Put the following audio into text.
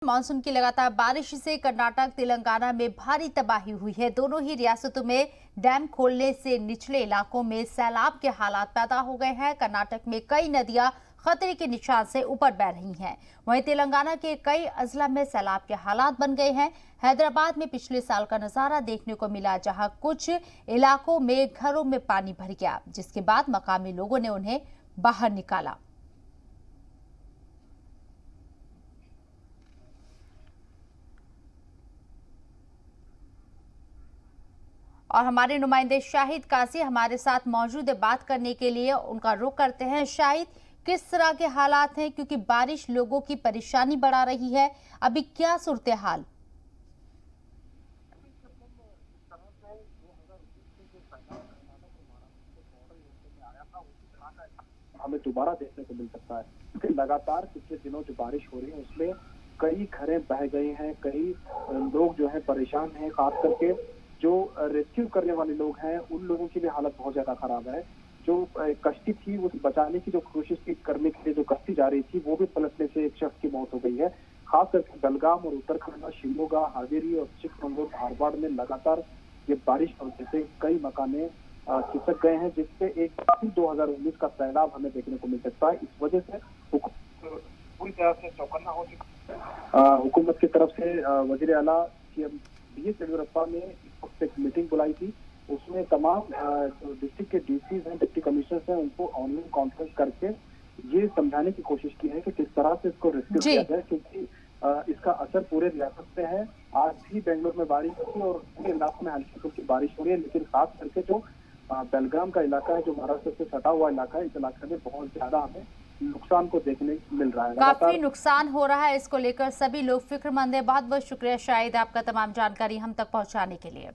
Monsoon की लगातार बारिश से कर्नाटक तेलंगाना में भारी तबाही हुई है। दोनों ही रियासतों में डैम खोलने से निचले इलाकों में सैलाब के हालात पैदा हो गए हैं। कर्नाटक में कई नदियां खतरे के निशान से ऊपर बह रही हैं। वहीं तेलंगाना के कई अजला में सैलाब के हालात बन गए हैं। हैदराबाद में पिछले साल का नजारा देखने को मिला, जहां कुछ इलाकों में घरों में पानी भर गया, जिसके बाद मकामी लोगों ने उन्हें बाहर निकाला। और हमारे नुमाइंदे शाहिद काजी हमारे साथ मौजूद है। बात करने के लिए उनका रुख करते हैं। शाहिद, किस तरह के हालात हैं, क्योंकि बारिश लोगों की परेशानी बढ़ा रही है, अभी क्या सूरत हाल? हमें दोबारा देखने को मिल सकता है, क्योंकि लगातार पिछले दिनों जो बारिश हो रही है उसमें कई घरें बह गई हैं, कई लोग जो है परेशान हैं। खास करके जो रेस्क्यू करने वाले लोग हैं उन लोगों की भी हालत बहुत ज्यादा खराब है। जो कश्ती थी उस बचाने की जो कोशिश की करने के लिए जो कश्ती जा रही थी वो भी पलटने से एक शख्स की मौत हो गई है। खास करके बेलगाम और उत्तराखंड, शिवमोगा, हावेरी और चिकमंगलूर, धारवाड़ में लगातार ये बारिश की वजह से कई मकाने खिसक गए हैं, जिससे एक 2019 का सैलाब हमें देखने को मिल सकता है। इस वजह से पूरी तरह से चौकन्ना हो चुका है। हुकूमत की तरफ से वजीर आला सीएम बीएस येडियुरप्पा ने इस वक्त एक मीटिंग बुलाई थी। उसमें तमाम जो डिस्ट्रिक्ट के डीसीज हैं, डिप्टी कमिश्नर्स हैं, उनको ऑनलाइन कॉन्फ्रेंस करके ये समझाने की कोशिश की है कि किस तरह से इसको रेस्क्यू किया जाए, क्योंकि इसका असर पूरे रियासत पे है। आज भी बेंगलोर में बारिश हुई और पूरे इलाकों में हल्की फुल्की बारिश हो रही है, लेकिन खास करके जो बेलगाम का इलाका है, जो महाराष्ट्र से सटा हुआ इलाका है, इस इलाके में बहुत ज्यादा हमें नुकसान को देखने मिल रहा है। काफी नुकसान हो रहा है, इसको लेकर सभी लोग फिक्रमंद है। बहुत बहुत शुक्रिया शाहिद, आपका तमाम जानकारी हम तक पहुंचाने के लिए।